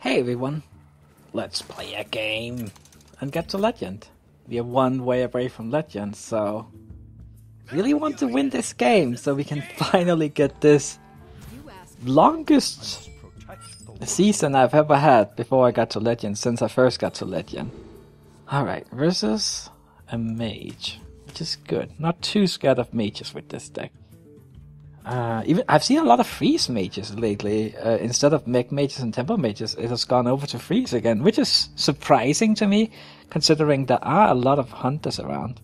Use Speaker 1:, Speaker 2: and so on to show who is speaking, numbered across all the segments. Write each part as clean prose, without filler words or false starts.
Speaker 1: Hey everyone, let's play a game and get to Legend. We are one way away from Legend, so really want to win this game so we can finally get this longest season I've ever had before I got to Legend, since I first got to Legend. Alright, versus a Mage, which is good. Not too scared of mages with this deck. Even I've seen a lot of freeze mages lately. Instead of mech mages and tempo mages, it has gone over to freeze again, which is surprising to me, considering there are a lot of hunters around.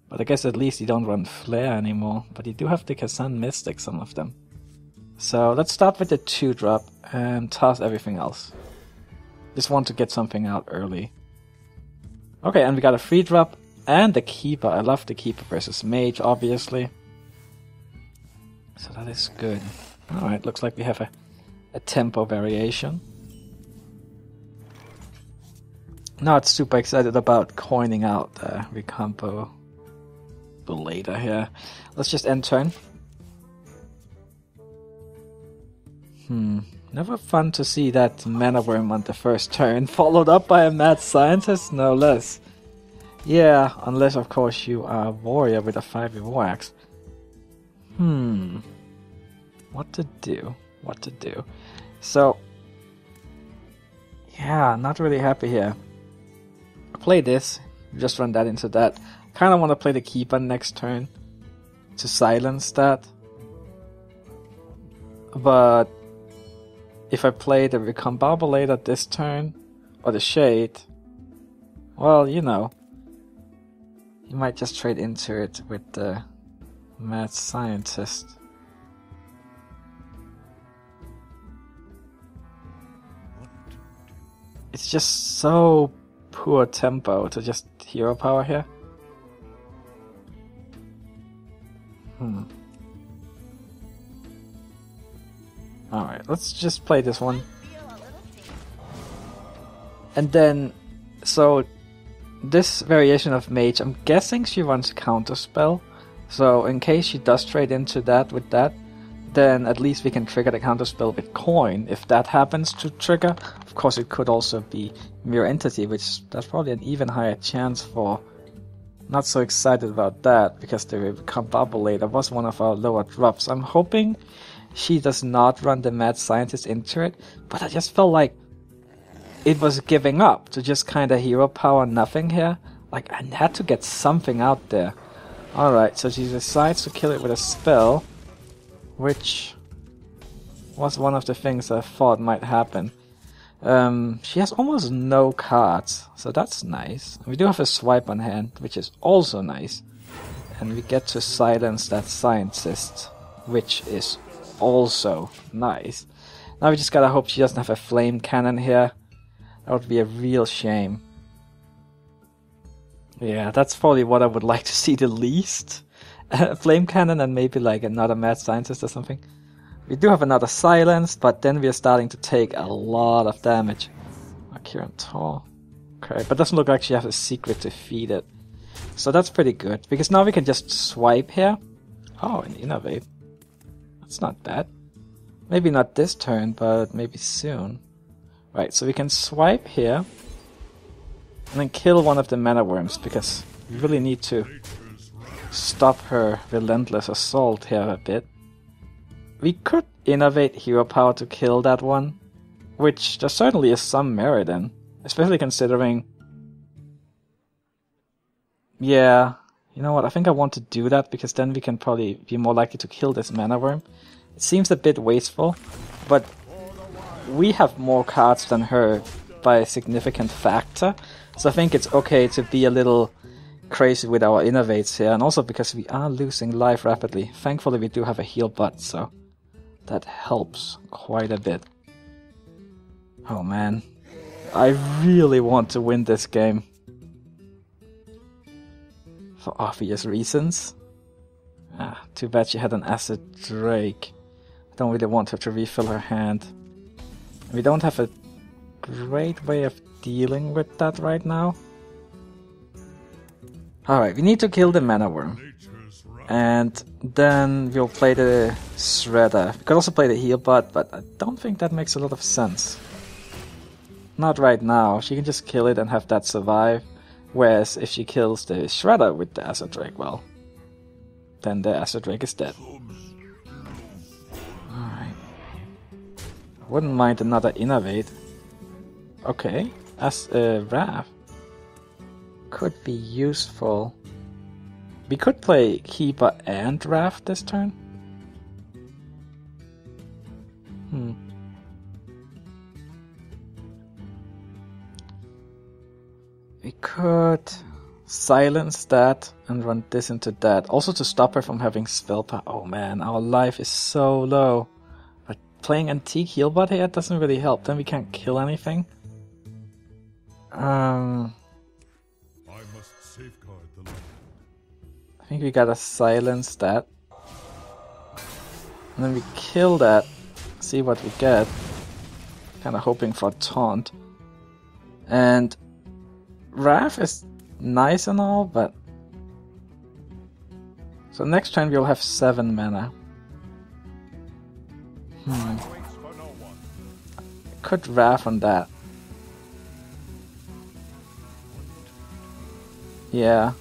Speaker 1: But I guess at least you don't run flare anymore. But you do have the Kazan Mystic, some of them. So let's start with the 2-drop and toss everything else. Just want to get something out early. Okay, and we got a 3-drop and the Keeper. I love the Keeper versus Mage, obviously. So that is good. Alright, looks like we have a tempo variation. Not super excited about coining out Recombo later here. Let's just end turn. Never fun to see that Mana Worm on the first turn, followed up by a Mad Scientist, no less. Yeah, unless of course you are a warrior with a 5e war axe. What to do? So, yeah, not really happy here. Play this, just run that into that. Kinda want to play the Keeper next turn to silence that. But if I play the Recombobulator this turn, or the Shade, well, you know, you might just trade into it with the Mad Scientist. It's just so poor tempo to just hero power here. Alright, let's just play this one. And then, so this variation of Mage, I'm guessing she runs Counterspell. So in case she does trade into that with that, then at least we can trigger the counterspell with coin. If that happens to trigger, of course it could also be Mirror Entity, which that's probably an even higher chance for. Not so excited about that, because the Recombobulator was one of our lower drops. I'm hoping she does not run the Mad Scientist into it, but I just felt like it was giving up to just kinda hero power nothing here. Like, I had to get something out there. Alright, so she decides to kill it with a spell, which was one of the things I thought might happen. She has almost no cards, so that's nice. We do have a swipe on hand, which is also nice. And we get to silence that Scientist, which is also nice. Now we just gotta hope she doesn't have a flame cannon here. That would be a real shame. Yeah, that's probably what I would like to see the least. Flame cannon and maybe like another Mad Scientist or something. We do have another silence, but then we are starting to take a lot of damage. Kiran Tor. Okay, but doesn't look like she has a secret to feed it. So that's pretty good, because now we can just swipe here. Oh, and innovate. That's not bad. Maybe not this turn, but maybe soon. Right, so we can swipe here. And then kill one of the Mana Worms, because we really need to stop her relentless assault here a bit. We could innovate hero power to kill that one, which there certainly is some merit in, especially considering... Yeah, you know what, I think I want to do that, because then we can probably be more likely to kill this Mana Worm. It seems a bit wasteful, but we have more cards than her by a significant factor, so I think it's okay to be a little crazy with our innovates here, and also because we are losing life rapidly. Thankfully we do have a heal butt, so that helps quite a bit. Oh man, I really want to win this game. For obvious reasons. Too bad she had an Acid Drake. I don't really want her to refill her hand. We don't have a great way of dealing with that right now. Alright, we need to kill the Mana Worm. And then we'll play the Shredder. We could also play the Heal Bot, but I don't think that makes a lot of sense. Not right now. She can just kill it and have that survive. Whereas if she kills the Shredder with the Acid Drake, well, then the Acid Drake is dead. Alright. Wouldn't mind another Innervate. Okay. As Wrath could be useful. We could play Keeper and Wrath this turn. We could silence that and run this into that. Also to stop her from having spell power. Oh man, our life is so low. But playing Antique Healbot here doesn't really help. Then we can't kill anything. I must safeguard the land. I think we gotta silence that. And then we kill that. See what we get. Kinda hoping for a taunt. And Wrath is nice and all, but... So next turn we'll have 7 mana. Could Wrath on that. Yeah.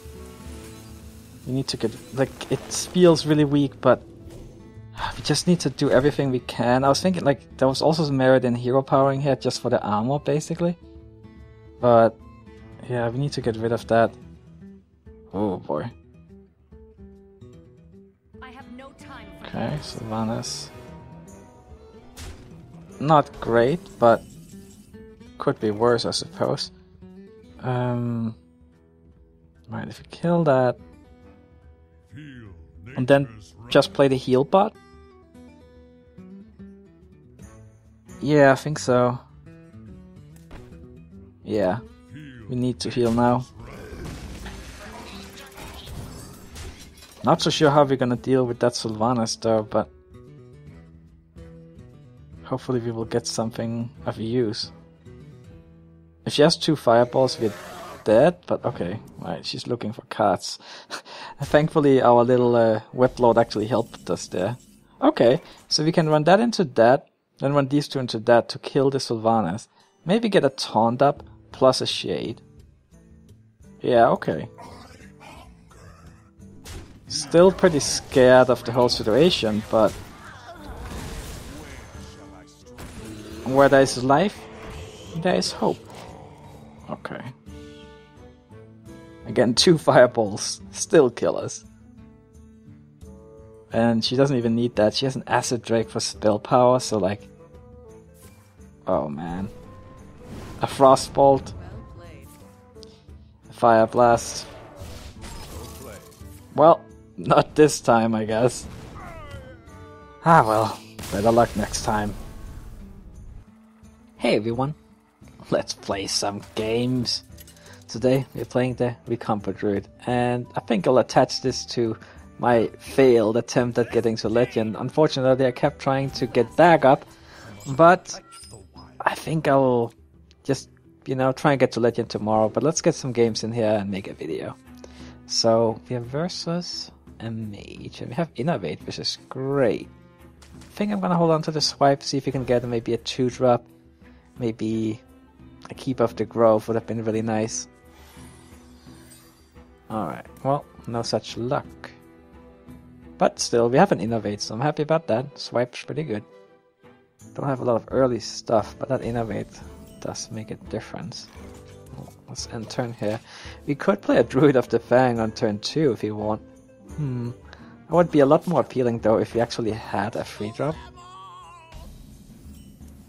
Speaker 1: We need to get... Like, it feels really weak, but... We just need to do everything we can. I was thinking, like, there was also some merit in hero powering here just for the armor, basically. But... Yeah, we need to get rid of that. Oh boy.
Speaker 2: I have no time for
Speaker 1: Okay, Sylvanas. Not great, but could be worse, I suppose. Right, if you kill that, and then just play the heal bot. Yeah, I think so. Yeah. We need to heal now. Not so sure how we're gonna deal with that Sylvanas though, but hopefully we will get something of use. If she has 2 fireballs, we're dead, but okay. Right, she's looking for cards. Thankfully our little web load actually helped us there. Okay, so we can run that into that, then run these 2 into that to kill the Sylvanas. Maybe get a taunt up, plus a shade. Yeah, okay. Still pretty scared of the whole situation, but... Where there is life, there is hope. Okay. Again, 2 fireballs still kill us. And she doesn't even need that. She has an Acid Drake for spell power, so like... Oh man. A Frostbolt. A Fire Blast. Well, not this time, I guess. Ah well, better luck next time. Hey everyone, let's play some games. Today we're playing the Recombo Druid, and I think I'll attach this to my failed attempt at getting to Legend. Unfortunately, I kept trying to get back up, but I think I'll just, you know, try and get to Legend tomorrow. But let's get some games in here and make a video. So we have versus a Mage, and we have Innervate, which is great. I think I'm gonna hold on to the swipe, see if we can get maybe a 2-drop, maybe a Keep of the Grove would have been really nice. Alright, well, no such luck. But still, we have an Innervate, so I'm happy about that. Swipe's pretty good. Don't have a lot of early stuff, but that Innervate does make a difference. Let's end turn here. We could play a Druid of the Fang on turn 2 if you want. That would be a lot more appealing though if we actually had a 3-drop.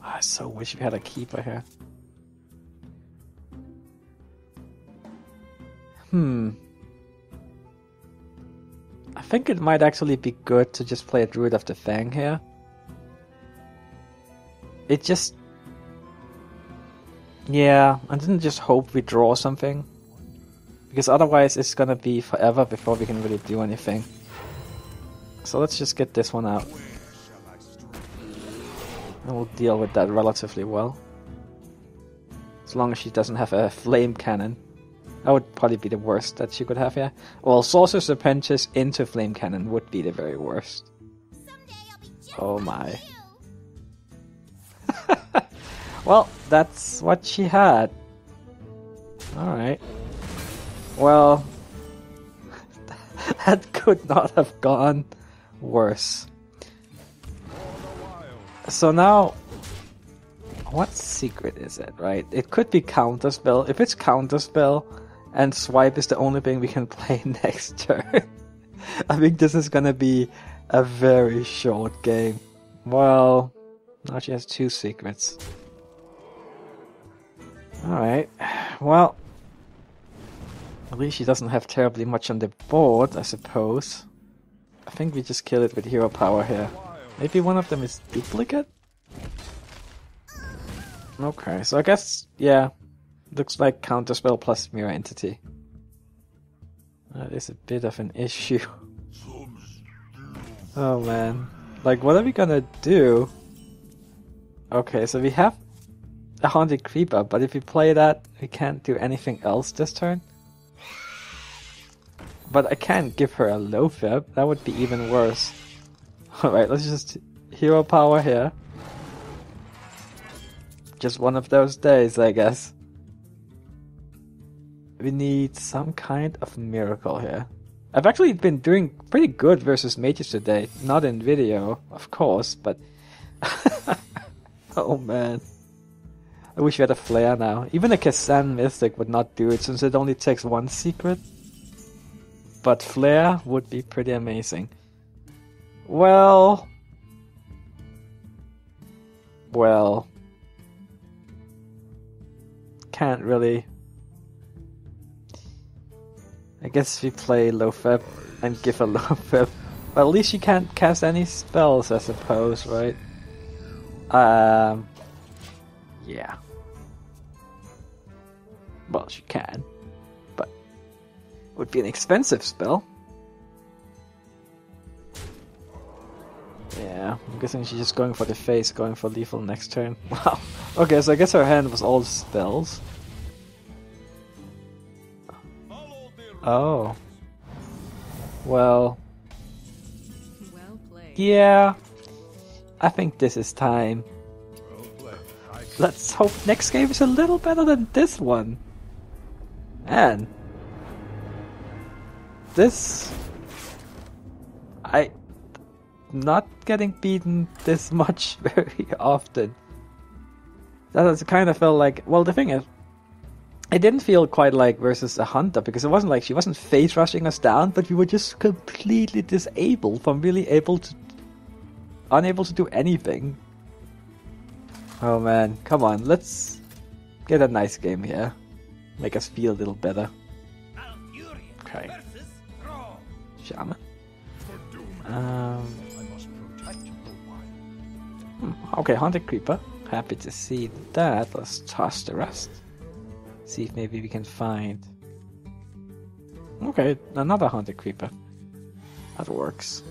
Speaker 1: I so wish we had a Keeper here. I think it might actually be good to just play a Druid of the Fang here. It just... Yeah, I didn't just hope we draw something. Because otherwise it's gonna be forever before we can really do anything. So let's just get this one out. And we'll deal with that relatively well. As long as she doesn't have a flame cannon. That would probably be the worst that she could have here. Well, Sorcerer's Apprentice into flame cannon would be the very worst. Oh my. Well, that's what she had. Alright. Well, that could not have gone worse. So now, what secret is it, right? It could be Counterspell. If it's Counterspell and Swipe is the only thing we can play next turn, I think this is gonna be a very short game. Well, now she has 2 secrets. Alright, well, at least she doesn't have terribly much on the board, I suppose. I think we just kill it with hero power here. Maybe one of them is duplicate? Okay, so I guess, yeah, looks like Counterspell plus Mirror Entity. That is a bit of an issue. Oh man, like what are we gonna do? Okay, so we have a Haunted Creeper, but if we play that, we can't do anything else this turn. But I can't give her a low fib, that would be even worse. Alright, let's just hero power here. Just one of those days, I guess. We need some kind of miracle here. I've actually been doing pretty good versus mages today. Not in video, of course, but... oh man. I wish we had a flare now. Even a Kazan Mystic would not do it since it only takes 1 secret. But flare would be pretty amazing. Well... Can't really... I guess we play low fib and give a low fib. But at least she can't cast any spells, I suppose, right? Yeah. Well, she can, but it would be an expensive spell. Yeah, I'm guessing she's just going for the face, going for lethal next turn. Wow. Okay, so I guess her hand was all spells. Oh. Well, yeah. I think this is time. Let's hope next game is a little better than this one. Man. This... not getting beaten this much very often. That has kind of felt like... Well, the thing is, it didn't feel quite like versus a hunter, because it wasn't like she wasn't face rushing us down, but we were just completely disabled from really unable to do anything. Oh man, come on, let's get a nice game here. Make us feel a little better. Okay. Shaman. Okay, Haunted Creeper. Happy to see that. Let's toss the rest. See if maybe we can find... Okay, another Haunted Creeper. That works.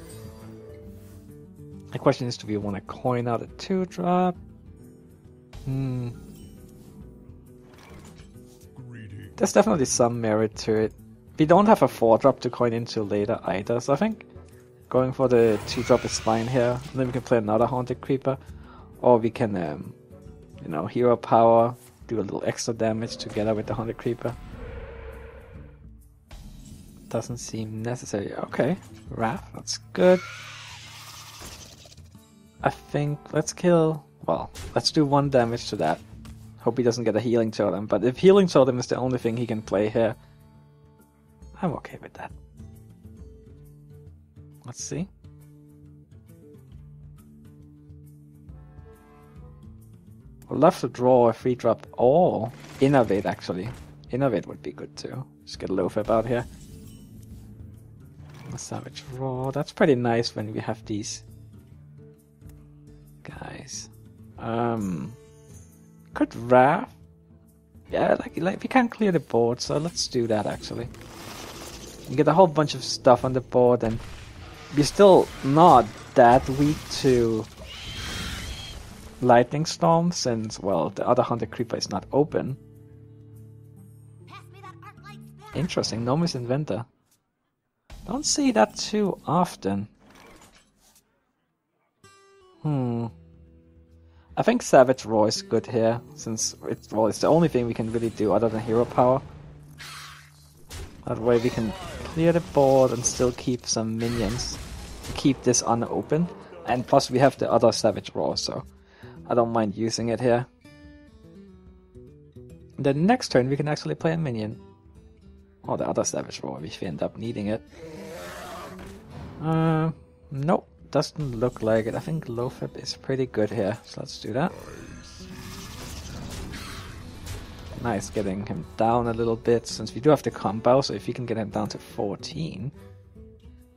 Speaker 1: The question is, do we want to coin out a 2-drop? There's definitely some merit to it. We don't have a 4-drop to coin into later either, so I think going for the 2-drop is fine here. And then we can play another Haunted Creeper. Or we can, you know, hero power, do a little extra damage together with the Haunted Creeper. Doesn't seem necessary. Okay, Wrath, that's good. I think let's kill... Well, let's do 1 damage to that. Hope he doesn't get a Healing Totem, but if Healing Totem is the only thing he can play here, I'm okay with that. Let's see. Would love to draw a 3-drop or Innovate actually. Innovate would be good too. Just get a low fib out here. A Savage Raw. That's pretty nice when we have these guys. Could Wrath? Yeah, like we can't clear the board, so let's do that actually. You get a whole bunch of stuff on the board, and we're still not that weak to Lightning Storm, since, well, the other Haunted Creeper is not open. Interesting, Nomis Inventor. Don't see that too often. I I think Savage Roar is good here, since it's the only thing we can really do other than hero power. That way we can clear the board and still keep some minions. Keep this unopened. And plus we have the other Savage Roar, so I don't mind using it here. The next turn we can actually play a minion. Or the other Savage Roar if we end up needing it. Nope, doesn't look like it. I think Loatheb is pretty good here, so let's do that. Nice, getting him down a little bit, since we do have the combo, so if you can get him down to 14,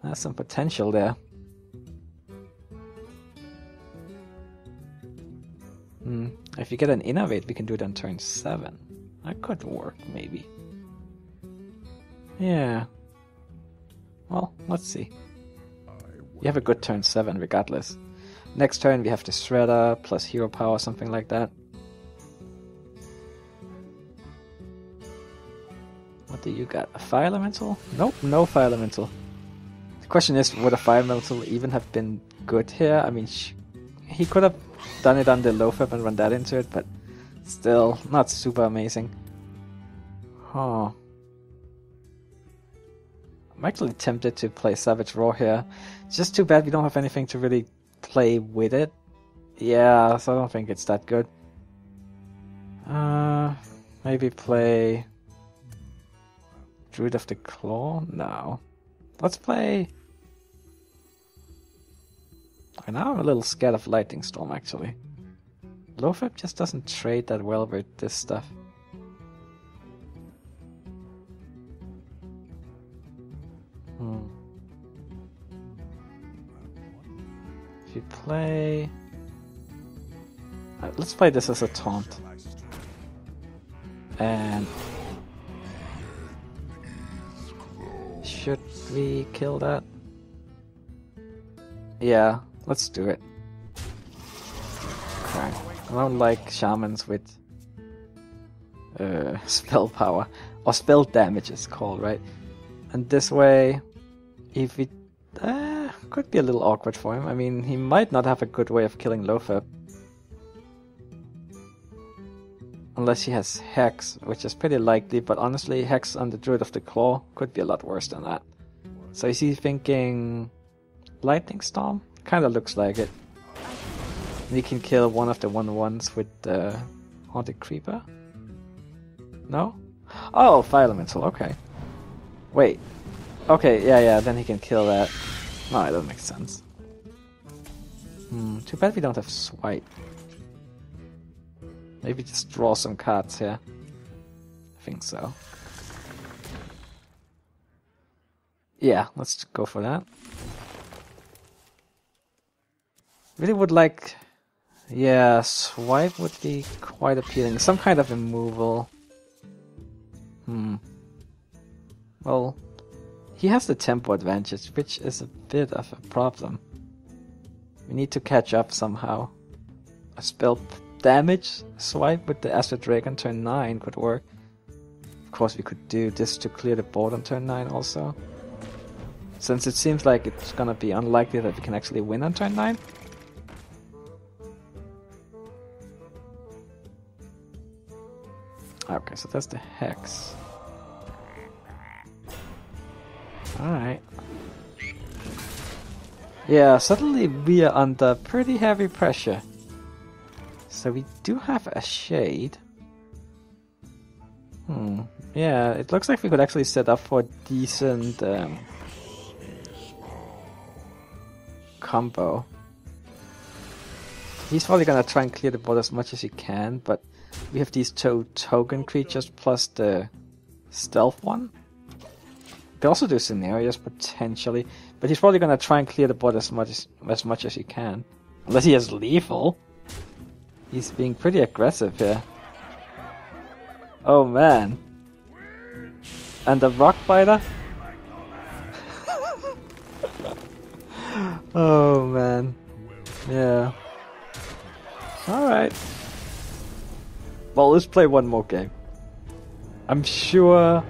Speaker 1: that's some potential there. If you get an Innovate, we can do it on turn 7. That could work, maybe. Yeah. Well, let's see. You have a good turn 7 regardless. Next turn we have the Shredder plus hero power, something like that. What do you got? A Fire Elemental? Nope, no Fire Elemental. The question is, would a Fire Elemental even have been good here? I mean, he could have done it on the Loatheb and run that into it, but still, not super amazing. Huh. I'm actually tempted to play Savage Roar here. It's just too bad we don't have anything to really play with it. Yeah, so I don't think it's that good. Maybe play Druid of the Claw? No. Let's play... Now I'm a little scared of Lightning Storm, actually. Loatheb just doesn't trade that well with this stuff. If you play... let's play this as a taunt. And... should we kill that? Yeah, let's do it. Okay. I don't like shamans with spell power. Or spell damage it's called, right? And this way, if we... could be a little awkward for him. I mean, he might not have a good way of killing Loatheb. Unless he has Hex, which is pretty likely, but honestly, Hex on the Druid of the Claw could be a lot worse than that. So is he thinking... Lightning Storm? Kinda looks like it. We can kill one of the 1/1s with the Haunted Creeper? No? Oh, Fire Elemental, okay. Wait. Okay, yeah, then he can kill that. No, that doesn't make sense. Too bad we don't have Swipe. Maybe just draw some cards here. I think so. Yeah, let's go for that. Really would like... Yeah, Swipe would be quite appealing. Some kind of removal. Well, he has the tempo advantage, which is a bit of a problem. We need to catch up somehow. A spell damage Swipe with the Astral Dragon turn 9 could work. Of course, we could do this to clear the board on turn 9 also. Since it seems like it's gonna be unlikely that we can actually win on turn 9. Okay, so that's the Hex. Alright. Yeah, suddenly we are under pretty heavy pressure. So we do have a Shade. Yeah, it looks like we could actually set up for a decent combo. He's probably gonna try and clear the board as much as he can, but we have these two token creatures plus the stealth one. They also do scenarios potentially, but he's probably gonna try and clear the board as much as he can, unless he has lethal. He's being pretty aggressive here. Oh man! And the rock biter. Oh man, yeah. All right. Well, let's play one more game. I'm sure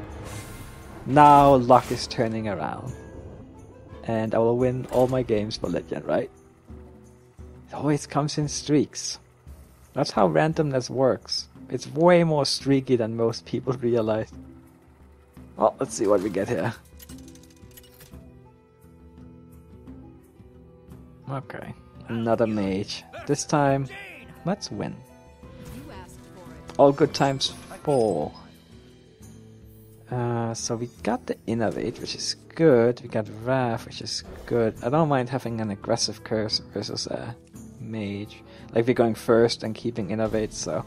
Speaker 1: now luck is turning around. And I will win all my games for Legend, right? It always comes in streaks. That's how randomness works. It's way more streaky than most people realize. Well, let's see what we get here. Okay, another mage. This time, let's win. All good times 4. So we got the Innovate, which is good. We got Wrath, which is good. I don't mind having an aggressive curse versus a mage. Like we're going first and keeping Innovate, so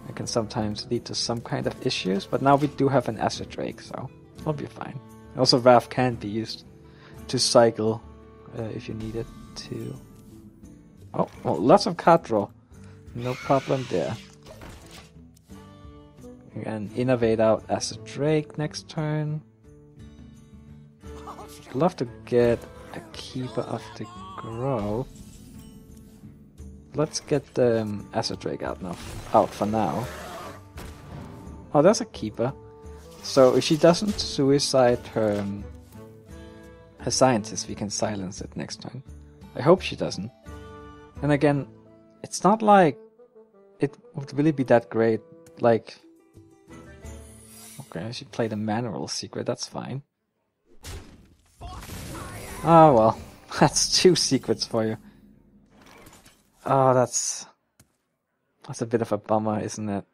Speaker 1: it can sometimes lead to some kind of issues. But now we do have an Acid Drake, so we'll be fine. Also, Wrath can be used to cycle if you need it to. Oh, well, lots of card draw. No problem there. And Innovate out Acid Drake next turn. I'd love to get a Keeper of the Grove. Let's get the Acid Drake out for now. Oh, there's a Keeper. So if she doesn't suicide her Scientist, we can silence it next turn. I hope she doesn't. And again, it's not like it would really be that great. Like, okay, she played a Manual Secret, that's fine. Oh well, that's 2 secrets for you. Oh, that's a bit of a bummer, isn't it?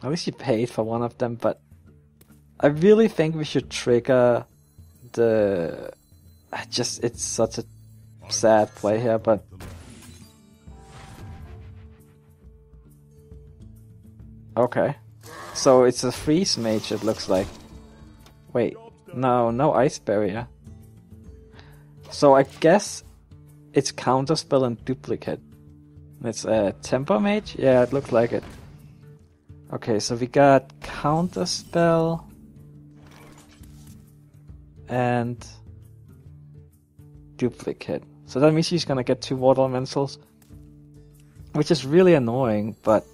Speaker 1: At least you paid for one of them, but I really think we should trigger the... it's such a sad play here, but... Okay. So it's a freeze mage, it looks like. Wait, no ice barrier. So I guess it's counterspell and duplicate. It's a tempo mage? Yeah, it looks like it. Okay, so we got counterspell and duplicate. So that means she's gonna get 2 water elementals, which is really annoying, but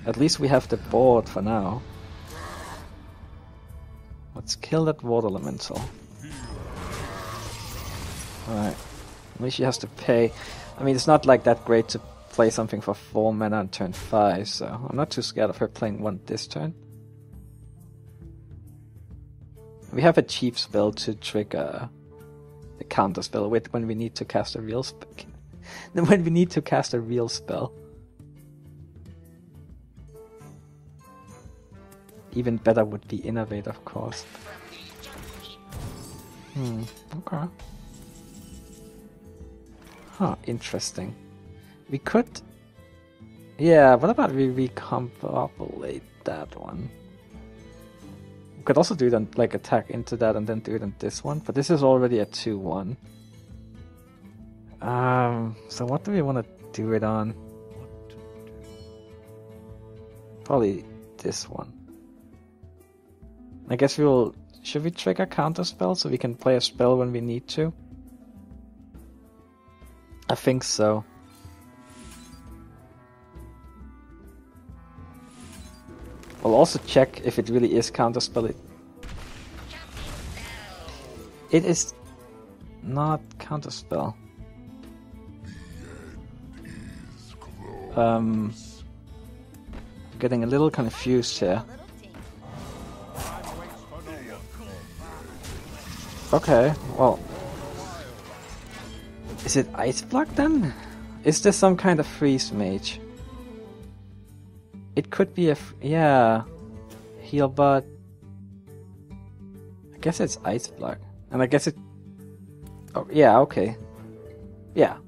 Speaker 1: at least we have the board for now. Let's kill that water elemental. Alright. At least she has to pay. I mean, it's not like that great to play something for 4 mana on turn 5, so I'm not too scared of her playing 1 this turn. We have a cheap spell to trigger the counter spell with when we need to cast a real spell. When we need to cast a real spell. Even better would be Innovate, of course. Okay. Huh, interesting. We could... Yeah, what about we recompilate that one? We could also do it on, like, attack into that and then do it on this one, but this is already a 2-1. So what do we want to do it on? Probably this one. I guess we will... Should we trigger counterspell so we can play a spell when we need to? I think so. I'll also check if it really is counterspell. It is not counterspell. I'm getting a little confused here. Okay, well... Is it Ice Block then? Is this some kind of freeze mage? It could be a... yeah... Heal, but... I guess it's Ice Block. And I guess it... Oh, yeah, okay. Yeah.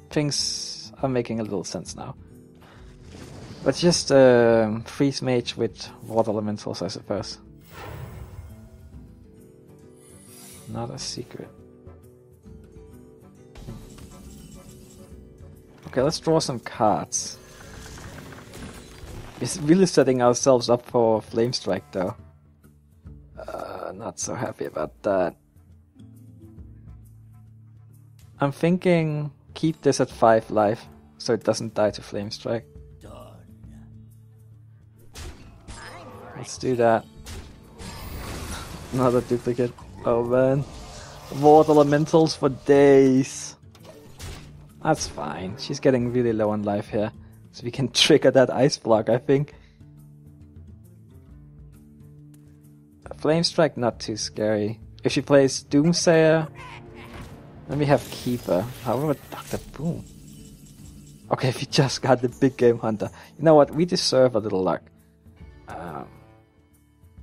Speaker 1: Things are making a little sense now. But just freeze mage with water elementals, I suppose. Not a secret. Okay, let's draw some cards. We're really setting ourselves up for Flame Strike, though. Not so happy about that. I'm thinking keep this at 5 life, so it doesn't die to Flame Strike. Let's do that. Another duplicate. Oh man. Water elementals for days. That's fine. She's getting really low on life here. So we can trigger that ice block, I think. Flame Strike, not too scary. If she plays Doomsayer, then we have Keeper. However, Dr. Boom. Okay, we just got the big game hunter. You know what? We deserve a little luck.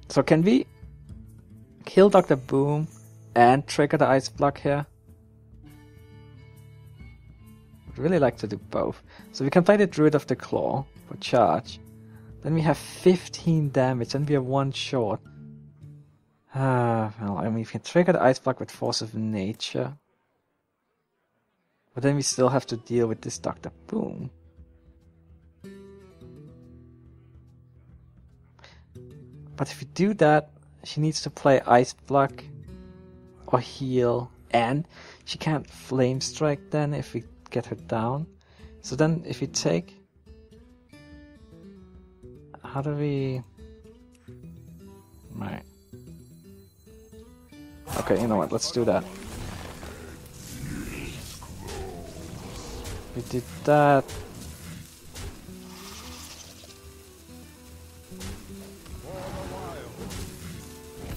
Speaker 1: So can we kill Dr. Boom and trigger the ice block here? I'd really like to do both. So we can play the Druid of the Claw for charge. Then we have 15 damage and we are 1 short. Well, I mean, we can trigger the ice block with Force of Nature. But then we still have to deal with this Dr. Boom. But if we do that, she needs to play Ice Block or heal, and she can't Flame Strike then if we get her down. So then if we take... How do we... Right. Okay, you know what, let's do that. We did that.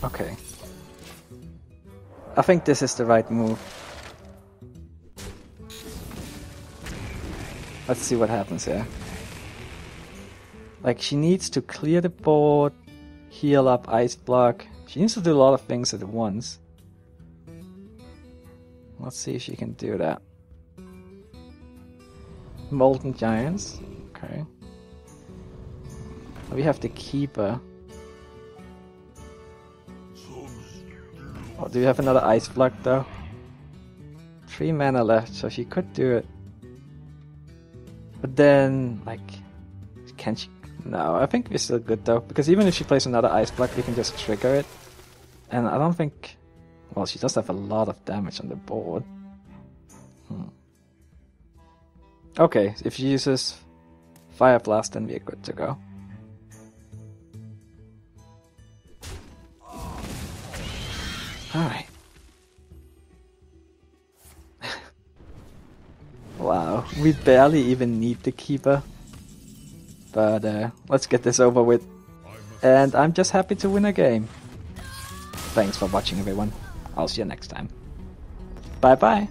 Speaker 1: Okay. I think this is the right move. Let's see what happens here. Like, she needs to clear the board, heal up Ice Block. She needs to do a lot of things at once. Let's see if she can do that. Molten Giants. Okay. We have the Keeper. Oh, do we have another Ice Block though? 3 mana left, so she could do it. But then, like, can she? No, I think we're still good though, because even if she plays another Ice Block, we can just trigger it. And I don't think... Well, she does have a lot of damage on the board. Okay, if she uses Fire Blast, then we're good to go. Alright. Wow, we barely even need the Keeper. But let's get this over with. And I'm just happy to win a game. Thanks for watching, everyone. I'll see you next time. Bye bye.